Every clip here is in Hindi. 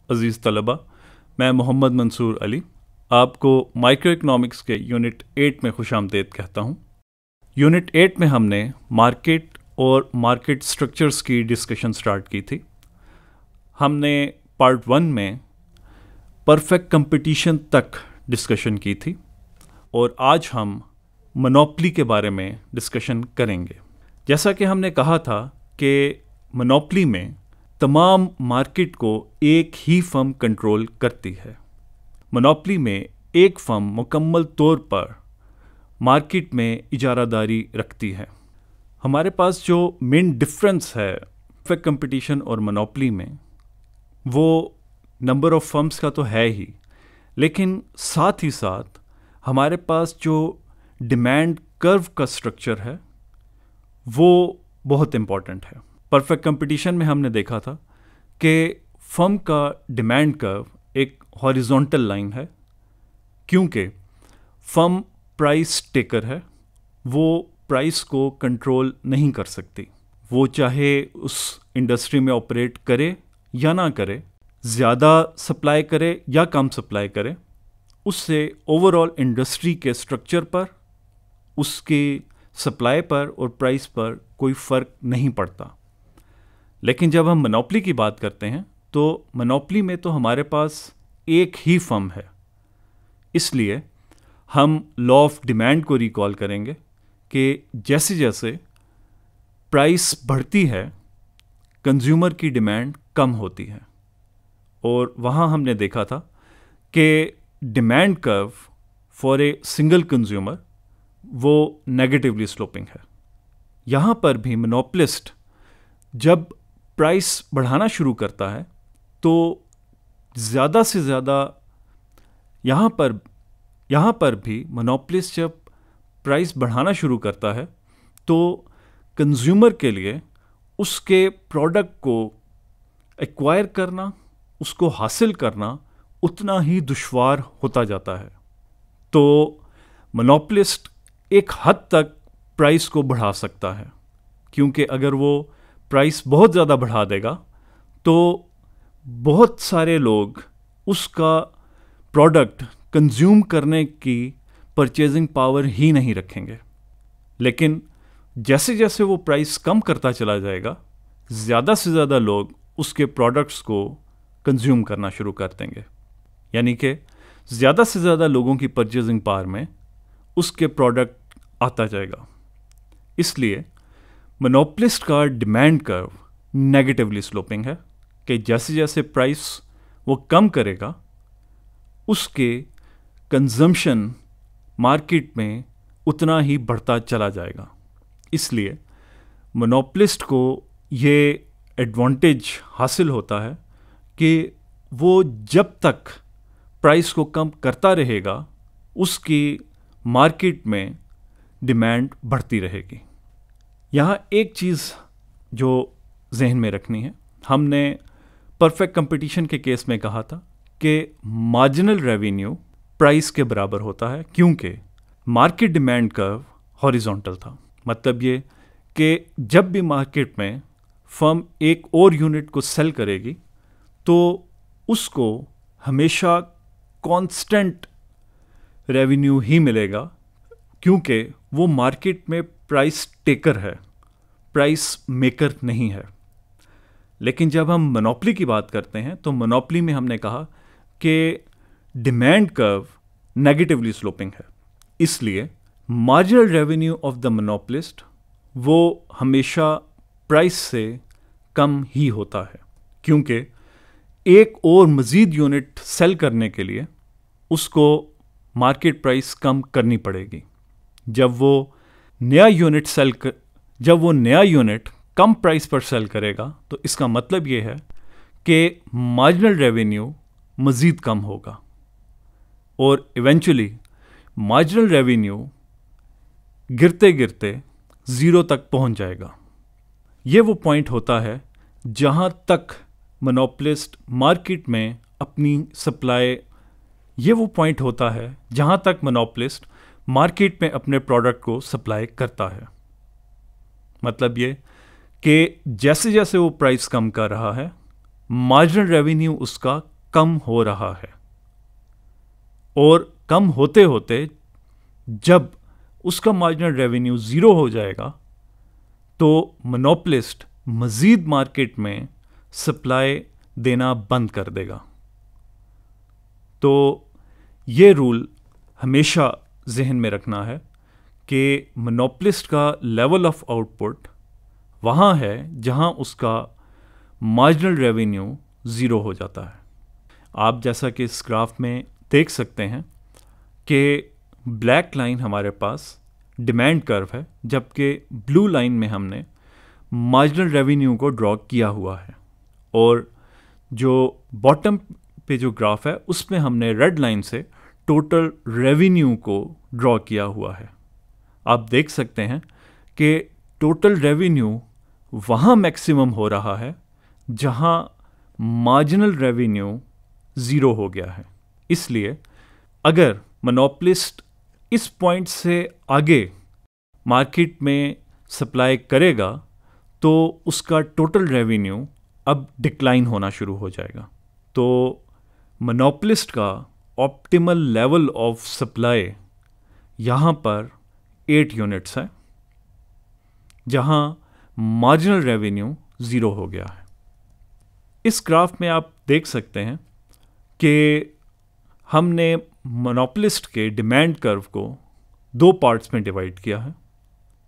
अज़ीज़ तलबा, मैं मोहम्मद मंसूर अली आपको माइक्रो इकनॉमिक्स के यूनिट 8 में खुशामदीद कहता हूँ। यूनिट 8 में हमने मार्केट और मार्केट स्ट्रक्चर्स की डिस्कशन स्टार्ट की थी। हमने पार्ट 1 में परफेक्ट कंपटीशन तक डिस्कशन की थी और आज हम मोनोपोली के बारे में डिस्कशन करेंगे। जैसा कि हमने कहा था कि मोनोपोली में तमाम मार्केट को एक ही फर्म कंट्रोल करती है। मोनोपोली में एक फर्म मुकम्मल तौर पर मार्केट में इजारादारी रखती है। हमारे पास जो मेन डिफरेंस है परफेक्ट कंपटीशन और मोनोपोली में, वो नंबर ऑफ फर्म्स का तो है ही, लेकिन साथ ही साथ हमारे पास जो डिमांड कर्व का स्ट्रक्चर है वो बहुत इम्पॉर्टेंट है। परफेक्ट कंपटीशन में हमने देखा था कि फर्म का डिमांड कर्व एक हॉरिजॉन्टल लाइन है, क्योंकि फर्म प्राइस टेकर है, वो प्राइस को कंट्रोल नहीं कर सकती। वो चाहे उस इंडस्ट्री में ऑपरेट करे या ना करे, ज़्यादा सप्लाई करे या कम सप्लाई करे, उससे ओवरऑल इंडस्ट्री के स्ट्रक्चर पर, उसकी सप्लाई पर और प्राइस पर कोई फ़र्क नहीं पड़ता। लेकिन जब हम मोनोपोली की बात करते हैं तो मोनोपोली में तो हमारे पास एक ही फर्म है। इसलिए हम लॉ ऑफ डिमांड को रिकॉल करेंगे कि जैसे जैसे प्राइस बढ़ती है कंज्यूमर की डिमांड कम होती है, और वहाँ हमने देखा था कि demand curve for a single consumer वो नेगेटिवली स्लोपिंग है। यहाँ पर भी मोनोपोलिस्ट जब प्राइस बढ़ाना शुरू करता है तो ज़्यादा से ज़्यादा यहाँ पर भी मोनोपोलिस्ट जब प्राइस बढ़ाना शुरू करता है तो कंज्यूमर के लिए उसके प्रोडक्ट को एक्वायर करना, उसको हासिल करना उतना ही दुश्वार होता जाता है। तो मोनोपोलिस्ट एक हद तक प्राइस को बढ़ा सकता है, क्योंकि अगर वो प्राइस बहुत ज़्यादा बढ़ा देगा तो बहुत सारे लोग उसका प्रोडक्ट कंज्यूम करने की परचेजिंग पावर ही नहीं रखेंगे। लेकिन जैसे जैसे वो प्राइस कम करता चला जाएगा, ज़्यादा से ज़्यादा लोग उसके प्रोडक्ट्स को कंज्यूम करना शुरू कर देंगे, यानी कि ज़्यादा से ज़्यादा लोगों की परचेजिंग पावर में उसके प्रोडक्ट आता जाएगा। इसलिए मोनोपोलिस्ट का डिमांड कर्व नेगेटिवली स्लोपिंग है कि जैसे जैसे प्राइस वो कम करेगा उसके कंजम्पशन मार्केट में उतना ही बढ़ता चला जाएगा। इसलिए मोनोपोलिस्ट को ये एडवांटेज हासिल होता है कि वो जब तक प्राइस को कम करता रहेगा उसकी मार्केट में डिमांड बढ़ती रहेगी। यहाँ एक चीज़ जो जहन में रखनी है, हमने परफेक्ट कंपटीशन के केस में कहा था कि मार्जिनल रेवेन्यू प्राइस के बराबर होता है, क्योंकि मार्केट डिमांड कर्व हॉरिजॉन्टल था। मतलब ये कि जब भी मार्केट में फर्म एक और यूनिट को सेल करेगी तो उसको हमेशा कांस्टेंट रेवेन्यू ही मिलेगा, क्योंकि वो मार्केट में प्राइस टेकर है, प्राइस मेकर नहीं है। लेकिन जब हम मोनोपोली की बात करते हैं तो मोनोपोली में हमने कहा कि डिमांड कर्व नेगेटिवली स्लोपिंग है। इसलिए marginal revenue of the monopolist वो हमेशा प्राइस से कम ही होता है, क्योंकि एक और मज़ीद यूनिट सेल करने के लिए उसको मार्केट प्राइस कम करनी पड़ेगी। जब वो नया यूनिट कम प्राइस पर सेल करेगा तो इसका मतलब ये है कि मार्जिनल रेवेन्यू मज़ीद कम होगा और इवेंचुअली मार्जिनल रेवेन्यू गिरते गिरते ज़ीरो तक पहुंच जाएगा। ये वो पॉइंट होता है जहां तक मोनोपोलिस्ट मार्केट में अपनी सप्लाई मार्केट में अपने प्रोडक्ट को सप्लाई करता है। मतलब ये कि जैसे जैसे वो प्राइस कम कर रहा है, मार्जिनल रेवेन्यू उसका कम हो रहा है, और कम होते होते जब उसका मार्जिनल रेवेन्यू ज़ीरो हो जाएगा तो मोनोपोलिस्ट मज़ीद मार्केट में सप्लाई देना बंद कर देगा। तो ये रूल हमेशा जहन में रखना है कि मोनोपोलिस्ट का लेवल ऑफ आउटपुट वहाँ है जहाँ उसका मार्जिनल रेवेन्यू ज़ीरो हो जाता है। आप जैसा कि इस ग्राफ में देख सकते हैं कि ब्लैक लाइन हमारे पास डिमांड कर्व है, जबकि ब्लू लाइन में हमने मार्जिनल रेवेन्यू को ड्रॉ किया हुआ है, और जो बॉटम पे जो ग्राफ है उसमें हमने रेड लाइन से टोटल रेवेन्यू को ड्रॉ किया हुआ है। आप देख सकते हैं कि टोटल रेवेन्यू वहाँ मैक्सिमम हो रहा है जहाँ मार्जिनल रेवेन्यू ज़ीरो हो गया है। इसलिए अगर मोनोपोलिस्ट इस पॉइंट से आगे मार्केट में सप्लाई करेगा तो उसका टोटल रेवेन्यू अब डिक्लाइन होना शुरू हो जाएगा। तो मोनोपोलिस्ट का ऑप्टिमल लेवल ऑफ सप्लाई यहाँ पर 8 यूनिट्स है, जहाँ मार्जिनल रेवेन्यू ज़ीरो हो गया है। इस ग्राफ में आप देख सकते हैं कि हमने मोनोपोलिस्ट के डिमांड कर्व को 2 पार्ट्स में डिवाइड किया है।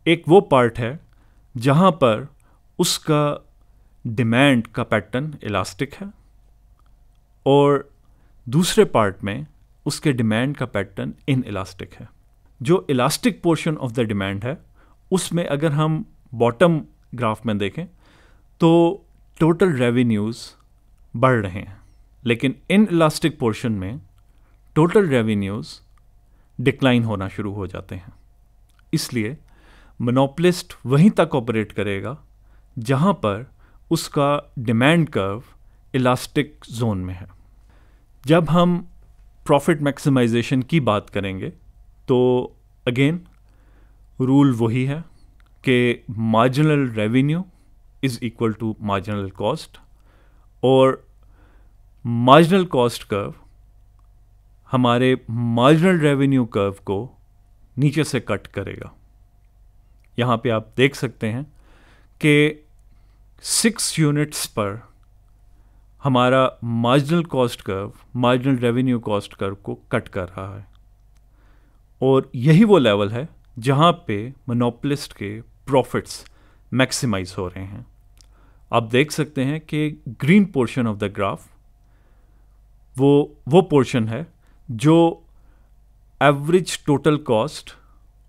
एक वो पार्ट है जहाँ पर उसका डिमांड का पैटर्न इलास्टिक है, और दूसरे पार्ट में उसके डिमांड का पैटर्न इन इलास्टिक है। जो elastic portion of the demand है उसमें अगर हम बॉटम ग्राफ में देखें तो टोटल रेवेन्यूज़ बढ़ रहे हैं, लेकिन इन इलास्टिक पोर्शन में टोटल रेवेन्यूज़ डिक्लाइन होना शुरू हो जाते हैं। इसलिए मोनोपोलिस्ट वहीं तक ऑपरेट करेगा जहां पर उसका डिमांड कर्व इलास्टिक जोन में है। जब हम प्रॉफिट मैक्सिमाइजेशन की बात करेंगे तो अगेन रूल वही है कि marginal revenue is equal to marginal cost, और मार्जिनल कॉस्ट कर्व हमारे मार्जिनल रेवेन्यू कर्व को नीचे से कट करेगा। यहाँ पे आप देख सकते हैं कि 6 यूनिट्स पर हमारा marginal cost curve marginal revenue cost curve को कट कर रहा है, और यही वो लेवल है जहाँ पे मोनोपोलिस्ट के प्रॉफिट्स मैक्सिमाइज हो रहे हैं। आप देख सकते हैं कि green portion of the graph वो पोर्शन है जो एवरेज टोटल कॉस्ट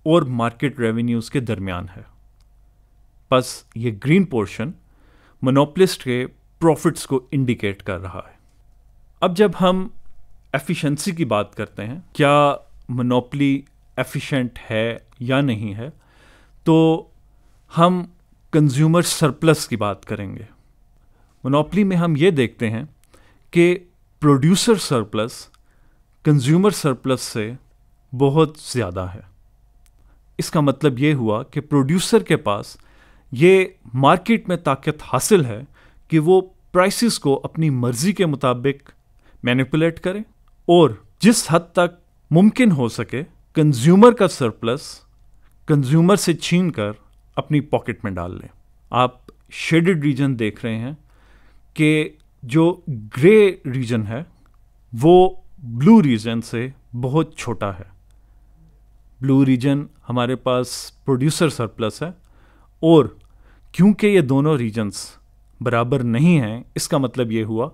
और मार्केट रेवेन्यूज़ के दरमियान है। बस ये ग्रीन पोर्शन मोनोपोलिस्ट के प्रॉफिट्स को इंडिकेट कर रहा है। अब जब हम एफिशिएंसी की बात करते हैं, क्या मोनोपोली एफिशिएंट है या नहीं है, तो हम कंज्यूमर सरप्लस की बात करेंगे। मोनोपोली में हम ये देखते हैं कि प्रोड्यूसर सरप्लस कंज्यूमर सरप्लस से बहुत ज़्यादा है। इसका मतलब ये हुआ कि प्रोड्यूसर के पास ये मार्केट में ताकत हासिल है कि वो प्राइसेस को अपनी मर्जी के मुताबिक मैनिपुलेट करे, और जिस हद तक मुमकिन हो सके कंज्यूमर का सरप्लस कंज्यूमर से छीन कर अपनी पॉकेट में डाल ले। आप शेडेड रीजन देख रहे हैं कि जो ग्रे रीजन है वो ब्लू रीजन से बहुत छोटा है। ब्लू रीजन हमारे पास प्रोड्यूसर सरप्लस है, और क्योंकि ये दोनों रीजन्स बराबर नहीं हैं, इसका मतलब ये हुआ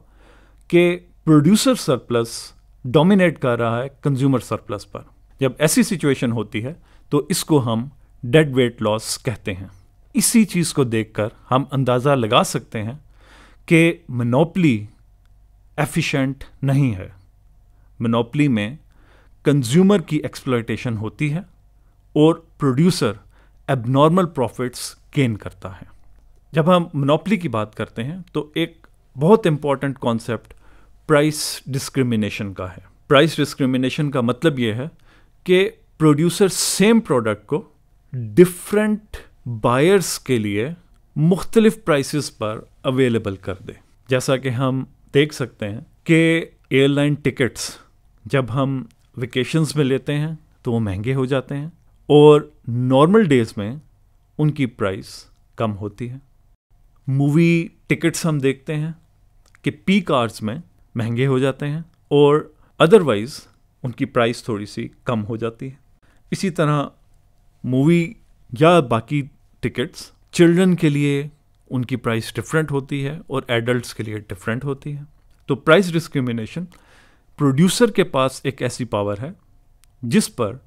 कि प्रोड्यूसर सरप्लस डोमिनेट कर रहा है कंज्यूमर सरप्लस पर। जब ऐसी सिचुएशन होती है तो इसको हम डेड वेट लॉस कहते हैं। इसी चीज़ को देखकर हम अंदाज़ा लगा सकते हैं कि मोनोपोली एफिशिएंट नहीं है। मोनोपोली में कंज्यूमर की एक्सप्लॉयटेशन होती है और प्रोड्यूसर एबनॉर्मल प्रॉफिट्स गेन करता है। जब हम मोनोपोली की बात करते हैं तो एक बहुत इंपॉर्टेंट कॉन्सेप्ट प्राइस डिस्क्रिमिनेशन का है। प्राइस डिस्क्रिमिनेशन का मतलब ये है कि प्रोड्यूसर सेम प्रोडक्ट को डिफरेंट बायर्स के लिए मुख्तलिफ प्राइसेस पर अवेलेबल कर दे। जैसा कि हम देख सकते हैं कि एयरलाइन टिकट्स जब हम वेकेशंस में लेते हैं तो वो महंगे हो जाते हैं और नॉर्मल डेज में उनकी प्राइस कम होती है। मूवी टिकट्स हम देखते हैं कि पीक आवर्स में महंगे हो जाते हैं और अदरवाइज उनकी प्राइस थोड़ी सी कम हो जाती है। इसी तरह मूवी या बाकी टिकट्स चिल्ड्रन के लिए उनकी प्राइस डिफरेंट होती है और एडल्ट्स के लिए डिफरेंट होती है। तो प्राइस डिस्क्रिमिनेशन प्रोड्यूसर के पास एक ऐसी पावर है जिस पर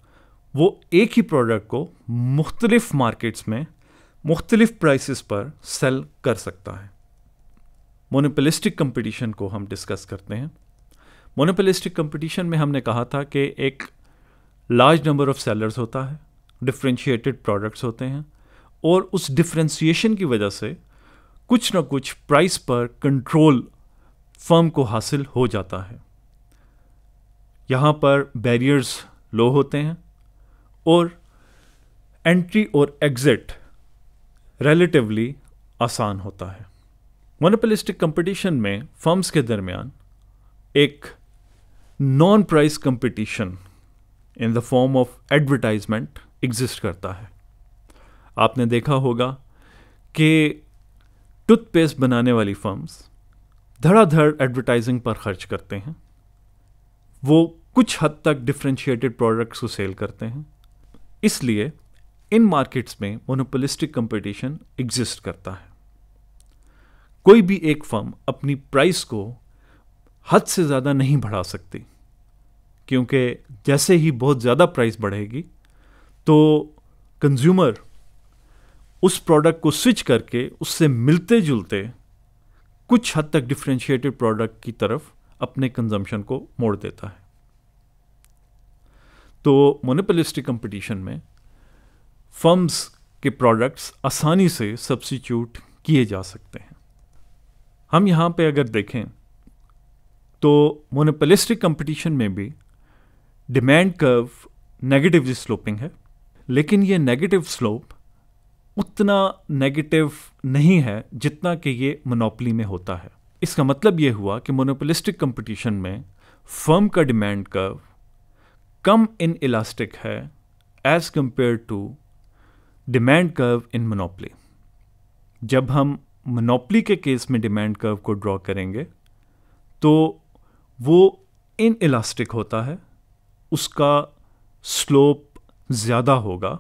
वो एक ही प्रोडक्ट को मुख्तलिफ मार्केट्स में मुख्तलिफ प्राइसेस पर सेल कर सकता है। मोनोपोलिस्टिक कंपटीशन को हम डिस्कस करते हैं। मोनोपोलिस्टिक कंपटीशन में हमने कहा था कि एक लार्ज नंबर ऑफ सेलर्स होता है, डिफरेंशिएटेड प्रोडक्ट्स होते हैं और उस डिफरेंशिएशन की वजह से कुछ ना कुछ प्राइस पर कंट्रोल फर्म को हासिल हो जाता है। यहाँ पर बैरियर्स लो होते हैं और एंट्री और एग्जिट रिलेटिवली आसान होता है। मोनोपोलिस्टिक कंपटीशन में फर्म्स के दरमियान एक non price competition in the form of advertisement exist करता है। आपने देखा होगा कि टूथपेस्ट बनाने वाली फर्म्स धड़ाधड़ एडवर्टाइजिंग पर खर्च करते हैं। वो कुछ हद तक डिफरेंशिएटेड प्रोडक्ट्स को सेल करते हैं, इसलिए इन मार्केट्स में मोनोपोलिस्टिक कंपटीशन एग्जिस्ट करता है। कोई भी एक फर्म अपनी प्राइस को हद से ज़्यादा नहीं बढ़ा सकती, क्योंकि जैसे ही बहुत ज़्यादा प्राइस बढ़ेगी तो कंज्यूमर उस प्रोडक्ट को स्विच करके उससे मिलते जुलते कुछ हद तक डिफरेंशिएटेड प्रोडक्ट की तरफ अपने कंजम्पशन को मोड़ देता है। तो मोनोपोलिस्टिक कंपटीशन में फर्म्स के प्रोडक्ट्स आसानी से सब्स्टिट्यूट किए जा सकते हैं। हम यहाँ पे अगर देखें तो मोनोपोलिस्टिक कंपटीशन में भी डिमांड कर्व नेगेटिवली स्लोपिंग है, लेकिन ये नेगेटिव स्लोप उतना नेगेटिव नहीं है जितना कि ये मोनोपोली में होता है। इसका मतलब ये हुआ कि मोनोपोलिस्टिक कंपटीशन में फर्म का डिमांड कर्व कम इन इलास्टिक है as compare to demand curve in monopoly. जब हम मोनोपोली के केस में डिमांड कर्व को ड्रॉ करेंगे तो वो इन इलास्टिक होता है, उसका स्लोप ज़्यादा होगा।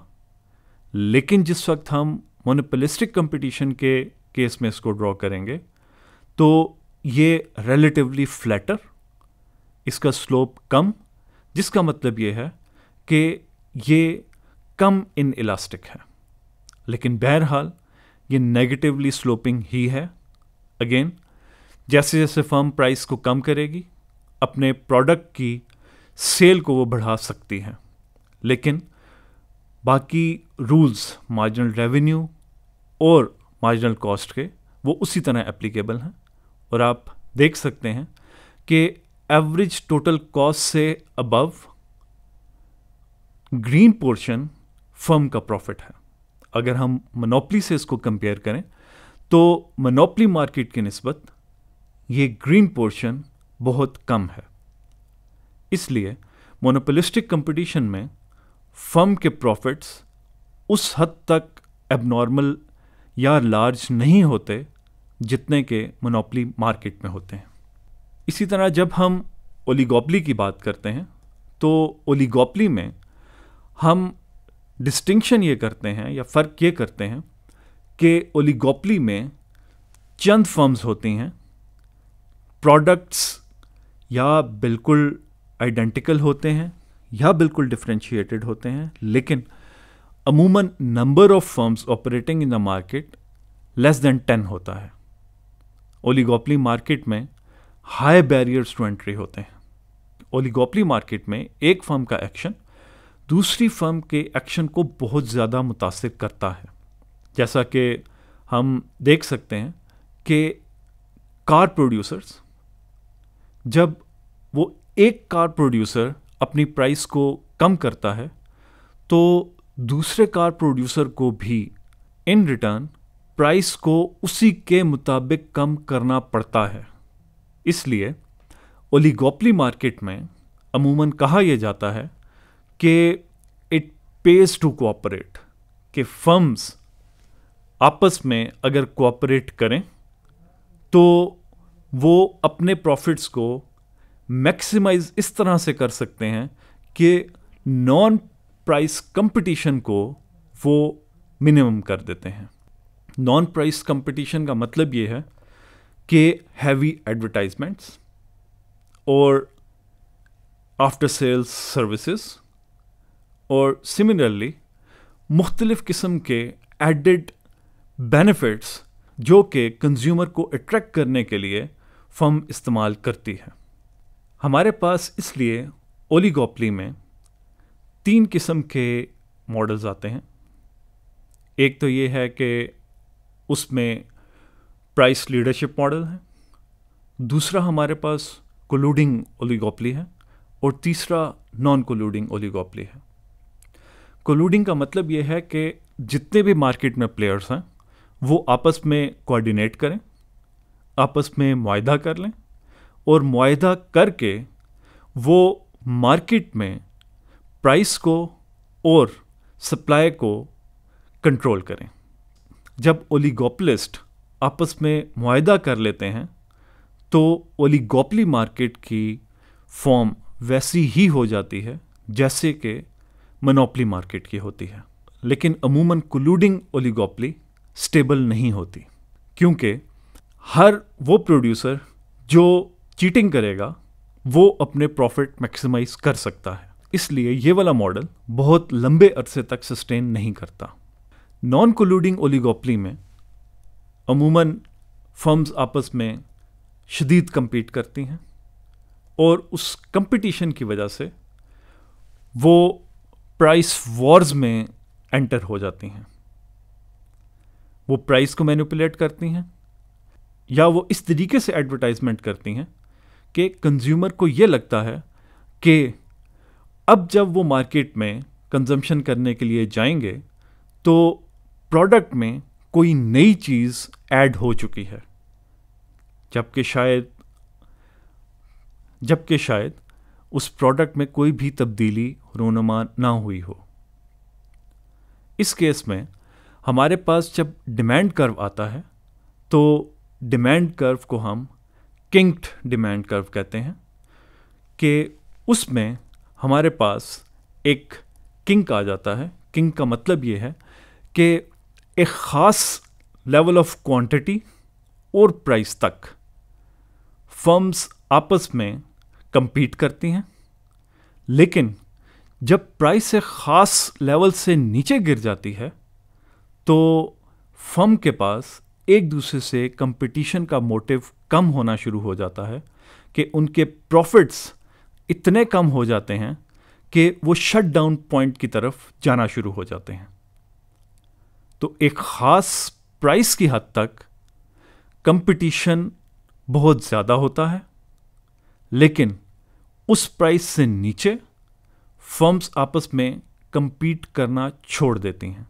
लेकिन जिस वक्त हम मोनोपोलिस्टिक कंपटीशन के केस में इसको ड्रॉ करेंगे तो ये रिलेटिवली फ्लैटर, इसका स्लोप कम, जिसका मतलब ये है कि ये कम इन इलास्टिक है। लेकिन बहरहाल ये नेगेटिवली स्लोपिंग ही है। अगेन, जैसे जैसे फर्म प्राइस को कम करेगी अपने प्रोडक्ट की सेल को वो बढ़ा सकती है, लेकिन बाकी रूल्स मार्जिनल रेवेन्यू और मार्जिनल कॉस्ट के वो उसी तरह एप्लीकेबल हैं। और आप देख सकते हैं कि एवरेज टोटल कॉस्ट से अबव ग्रीन पोर्शन फर्म का प्रॉफिट है। अगर हम मोनोपोली से इसको कंपेयर करें तो मोनोपोली मार्केट की निस्बत ये ग्रीन पोर्शन बहुत कम है। इसलिए मोनोपोलिस्टिक कंपटीशन में फर्म के प्रॉफिट्स उस हद तक एबनॉर्मल या लार्ज नहीं होते जितने के मोनोपोली मार्केट में होते हैं। इसी तरह जब हम ओलिगोपोली की बात करते हैं तो ओलिगोपोली में हम डिस्टिंक्शन ये करते हैं या फ़र्क ये करते हैं कि ओलिगोपोली में चंद फर्म्स होती हैं, प्रोडक्ट्स या बिल्कुल आइडेंटिकल होते हैं या बिल्कुल डिफरेंशिएटेड होते हैं, लेकिन अमूमन number of firms operating in the market less than 10 होता है। ओलिगोपोली मार्केट में हाई बैरियर्स टू एंट्री होते हैं। ओलिगोपोली मार्केट में एक फर्म का एक्शन दूसरी फर्म के एक्शन को बहुत ज़्यादा मुतासिर करता है। जैसा कि हम देख सकते हैं कि कार प्रोड्यूसर्स, जब वो एक कार प्रोड्यूसर अपनी प्राइस को कम करता है तो दूसरे कार प्रोड्यूसर को भी इन रिटर्न प्राइस को उसी के मुताबिक कम करना पड़ता है। इसलिए ओलिगोपली मार्केट में अमूमन कहा यह जाता है कि इट पेज टू कोऑपरेट, कि फर्म्स आपस में अगर कोऑपरेट करें तो वो अपने प्रॉफिट्स को मैक्सिमाइज इस तरह से कर सकते हैं कि नॉन प्राइस कंपटीशन को वो मिनिमम कर देते हैं। नॉन प्राइस कंपटीशन का मतलब ये है कि हैवी एडवर्टाइजमेंट्स और आफ्टर सेल्स सर्विसेज और सिमिलरली मुख्तलिफ किस्म के एडेड बेनिफिट्स जो कि कंज्यूमर को अट्रैक्ट करने के लिए फर्म इस्तेमाल करती है। हमारे पास इसलिए ओलिगोपली में 3 किस्म के मॉडल्स आते हैं। एक तो ये है कि उसमें प्राइस लीडरशिप मॉडल है, दूसरा हमारे पास कोलूडिंग ओलिगोपली है और तीसरा नॉन कोलूडिंग ओलिगोपली है। कोलूडिंग का मतलब ये है कि जितने भी मार्केट में प्लेयर्स हैं वो आपस में कोऑर्डिनेट करें, आपस में मुआहदा कर लें और मुआहदा करके वो मार्केट में प्राइस को और सप्लाई को कंट्रोल करें। जब ओलिगोपलिस्ट आपस में मुआहदा कर लेते हैं तो ओलिगोपली मार्केट की फॉर्म वैसी ही हो जाती है जैसे कि मोनोपोली मार्केट की होती है। लेकिन अमूमन कोलूडिंग ओलिगोपली स्टेबल नहीं होती, क्योंकि हर वो प्रोड्यूसर जो चीटिंग करेगा वो अपने प्रॉफिट मैक्सिमाइज कर सकता है। इसलिए ये वाला मॉडल बहुत लंबे अरसे तक सस्टेन नहीं करता। नॉन कोलूडिंग ओलिगोपली में अमूमन फर्म्स आपस में शदीद compete करती हैं और उस कंपटीशन की वजह से वो प्राइस वॉर्स में एंटर हो जाती हैं। वो प्राइस को मैनिपुलेट करती हैं या वो इस तरीके से एडवर्टाइजमेंट करती हैं कि कंज्यूमर को ये लगता है कि अब जब वो मार्केट में कंजम्पशन करने के लिए जाएंगे तो प्रोडक्ट में कोई नई चीज़ ऐड हो चुकी है, जबकि शायद उस प्रोडक्ट में कोई भी तब्दीली रोनुमा ना हुई हो। इस केस में हमारे पास जब डिमांड कर्व आता है तो डिमांड कर्व को हम किंक्ड डिमांड कर्व कहते हैं कि उसमें हमारे पास एक किंक आ जाता है। किंक का मतलब ये है कि एक ख़ास लेवल ऑफ क्वांटिटी और प्राइस तक फर्म्स आपस में compete करती हैं, लेकिन जब प्राइस एक ख़ास लेवल से नीचे गिर जाती है तो फर्म के पास एक दूसरे से कंपटीशन का मोटिव कम होना शुरू हो जाता है कि उनके प्रॉफिट्स इतने कम हो जाते हैं कि वो शट डाउन पॉइंट की तरफ जाना शुरू हो जाते हैं। तो एक ख़ास प्राइस की हद तक कंपटीशन बहुत ज़्यादा होता है, लेकिन उस प्राइस से नीचे फर्म्स आपस में compete करना छोड़ देती हैं।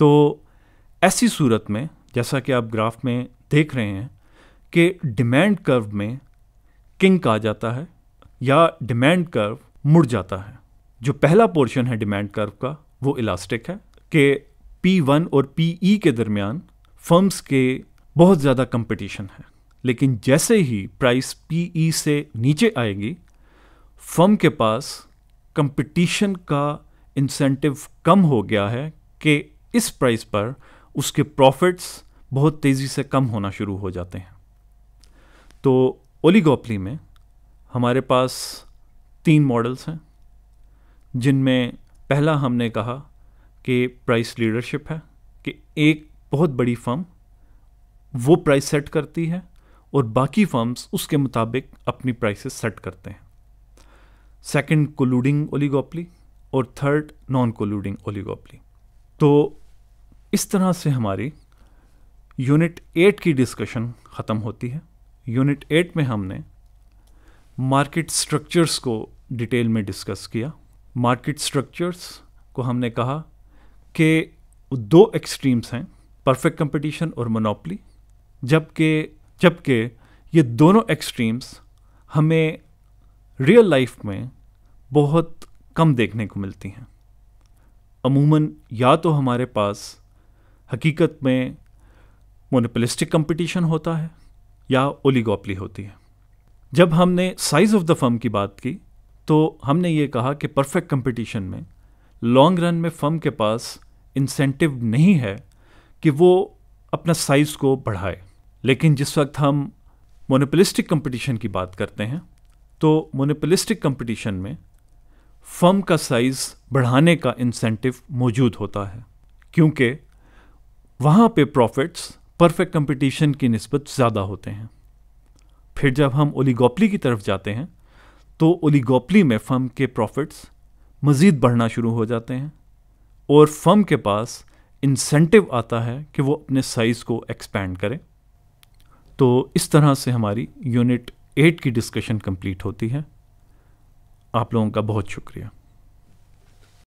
तो ऐसी सूरत में जैसा कि आप ग्राफ में देख रहे हैं कि डिमांड कर्व में किंक आ जाता है या डिमांड कर्व मुड़ जाता है। जो पहला पोर्शन है डिमांड कर्व का वो इलास्टिक है कि P1 और PE के दरमियान फर्म्स के बहुत ज़्यादा कंपटीशन है, लेकिन जैसे ही प्राइस PE से नीचे आएगी फर्म के पास कंपटीशन का इंसेंटिव कम हो गया है कि इस प्राइस पर उसके प्रॉफिट्स बहुत तेज़ी से कम होना शुरू हो जाते हैं। तो ओलिगोपली में हमारे पास 3 मॉडल्स हैं, जिनमें पहला हमने कहा कि प्राइस लीडरशिप है, कि एक बहुत बड़ी फर्म वो प्राइस सेट करती है और बाकी फर्म्स उसके मुताबिक अपनी प्राइसेस सेट करते हैं। सेकंड कोलूडिंग ओलिगोपली और थर्ड नॉन कोलूडिंग ओलिगोपली। तो इस तरह से हमारी यूनिट 8 की डिस्कशन ख़त्म होती है। यूनिट 8 में हमने मार्केट स्ट्रक्चर्स को डिटेल में डिस्कस किया। मार्केट स्ट्रक्चर्स को हमने कहा कि 2 एक्सट्रीम्स हैं, परफेक्ट कंपटीशन और मोनोपोली, जबकि ये दोनों एक्सट्रीम्स हमें रियल लाइफ में बहुत कम देखने को मिलती हैं। अमूमन या तो हमारे पास हकीकत में मोनोपोलिस्टिक कंपटीशन होता है या ओलिगोपली होती है। जब हमने साइज ऑफ द फर्म की बात की तो हमने ये कहा कि परफेक्ट कंपटीशन में लॉन्ग रन में फर्म के पास इंसेंटिव नहीं है कि वो अपना साइज को बढ़ाए। लेकिन जिस वक्त हम मोनोपोलिस्टिक कंपटीशन की बात करते हैं तो मोनोपोलिस्टिक कंपटीशन में फर्म का साइज बढ़ाने का इंसेंटिव मौजूद होता है, क्योंकि वहाँ पे प्रॉफिट्स परफेक्ट कंपटीशन की निस्बत ज़्यादा होते हैं। फिर जब हम ओलिगोपली की तरफ जाते हैं तो ओलिगोपली में फर्म के प्रॉफिट्स मज़ीद बढ़ना शुरू हो जाते हैं और फर्म के पास इंसेंटिव आता है कि वो अपने साइज़ को एक्सपैंड करें। तो इस तरह से हमारी यूनिट 8 की डिस्कशन कंप्लीट होती है। आप लोगों का बहुत शुक्रिया।